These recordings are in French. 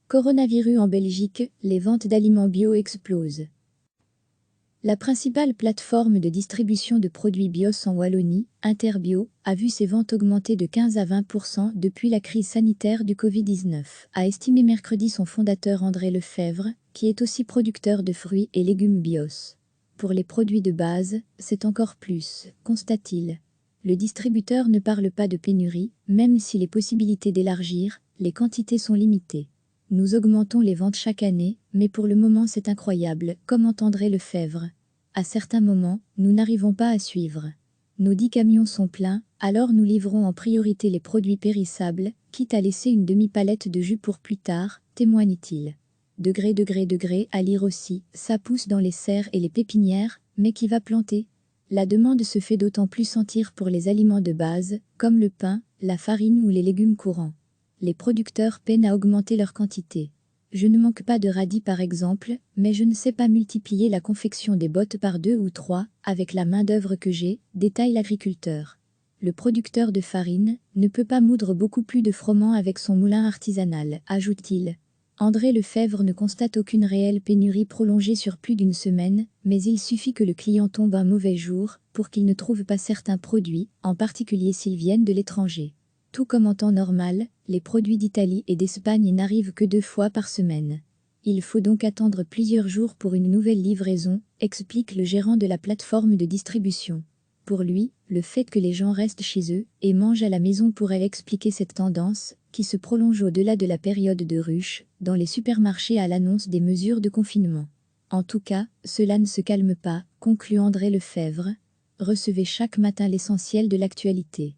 Coronavirus en Belgique, les ventes d'aliments bio explosent. La principale plateforme de distribution de produits bios en Wallonie, Interbio, a vu ses ventes augmenter de 15 à 20% depuis la crise sanitaire du Covid-19, a estimé mercredi son fondateur André Lefebvre, qui est aussi producteur de fruits et légumes bios. Pour les produits de base, c'est encore plus, constate-t-il. Le distributeur ne parle pas de pénurie, même si les possibilités d'élargir, les quantités sont limitées. Nous augmentons les ventes chaque année, mais pour le moment c'est incroyable, commente André Lefebvre. À certains moments, nous n'arrivons pas à suivre. Nos 10 camions sont pleins, alors nous livrons en priorité les produits périssables, quitte à laisser une demi-palette de jus pour plus tard, témoigne-t-il. Degré, à lire aussi, ça pousse dans les serres et les pépinières, mais qui va planter? La demande se fait d'autant plus sentir pour les aliments de base, comme le pain, la farine ou les légumes courants. Les producteurs peinent à augmenter leur quantité. Je ne manque pas de radis par exemple, mais je ne sais pas multiplier la confection des bottes par 2 ou 3, avec la main-d'œuvre que j'ai, détaille l'agriculteur. Le producteur de farine ne peut pas moudre beaucoup plus de froment avec son moulin artisanal, ajoute-t-il. André Lefebvre ne constate aucune réelle pénurie prolongée sur plus d'une semaine, mais il suffit que le client tombe un mauvais jour pour qu'il ne trouve pas certains produits, en particulier s'ils viennent de l'étranger. Tout comme en temps normal, les produits d'Italie et d'Espagne n'arrivent que 2 fois par semaine. Il faut donc attendre plusieurs jours pour une nouvelle livraison, explique le gérant de la plateforme de distribution. Pour lui, le fait que les gens restent chez eux et mangent à la maison pourrait expliquer cette tendance, qui se prolonge au-delà de la période de ruche, dans les supermarchés à l'annonce des mesures de confinement. En tout cas, cela ne se calme pas, conclut André Lefebvre. Recevez chaque matin l'essentiel de l'actualité.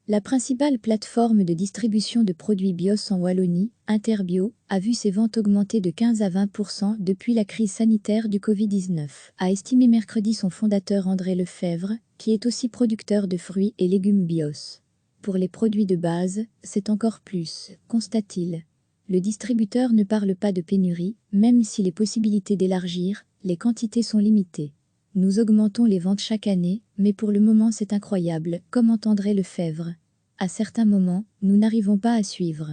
La principale plateforme de distribution de produits bios en Wallonie, Interbio, a vu ses ventes augmenter de 15 à 20% depuis la crise sanitaire du Covid-19, a estimé mercredi son fondateur André Lefebvre, qui est aussi producteur de fruits et légumes bios. Pour les produits de base, c'est encore plus, constate-t-il. Le distributeur ne parle pas de pénurie, même si les possibilités d'élargir, les quantités sont limitées. Nous augmentons les ventes chaque année, mais pour le moment c'est incroyable, commente André Lefebvre. À certains moments, nous n'arrivons pas à suivre.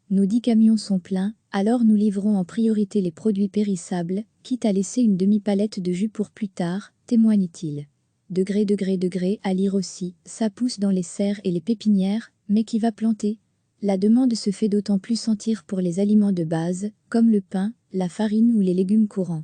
Nos 10 camions sont pleins, alors nous livrons en priorité les produits périssables, quitte à laisser une demi-palette de jus pour plus tard, témoigne-t-il. Degré, à lire aussi, ça pousse dans les serres et les pépinières, mais qui va planter? La demande se fait d'autant plus sentir pour les aliments de base, comme le pain, la farine ou les légumes courants.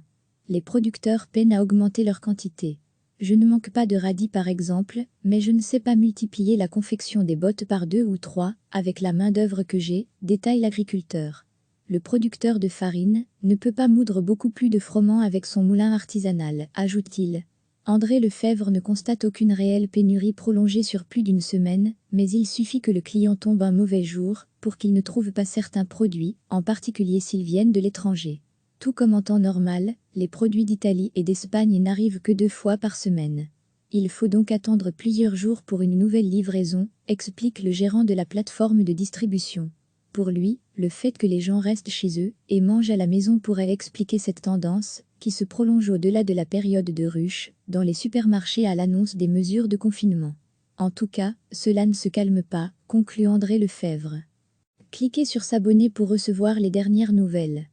Les producteurs peinent à augmenter leur quantité. Je ne manque pas de radis par exemple, mais je ne sais pas multiplier la confection des bottes par 2 ou 3, avec la main-d'œuvre que j'ai, détaille l'agriculteur. Le producteur de farine ne peut pas moudre beaucoup plus de froment avec son moulin artisanal, ajoute-t-il. André Lefebvre ne constate aucune réelle pénurie prolongée sur plus d'une semaine, mais il suffit que le client tombe un mauvais jour pour qu'il ne trouve pas certains produits, en particulier s'ils viennent de l'étranger. Tout comme en temps normal, les produits d'Italie et d'Espagne n'arrivent que 2 fois par semaine. Il faut donc attendre plusieurs jours pour une nouvelle livraison, explique le gérant de la plateforme de distribution. Pour lui, le fait que les gens restent chez eux et mangent à la maison pourrait expliquer cette tendance, qui se prolonge au-delà de la période de ruche, dans les supermarchés à l'annonce des mesures de confinement. En tout cas, cela ne se calme pas, conclut André Lefebvre. Cliquez sur s'abonner pour recevoir les dernières nouvelles.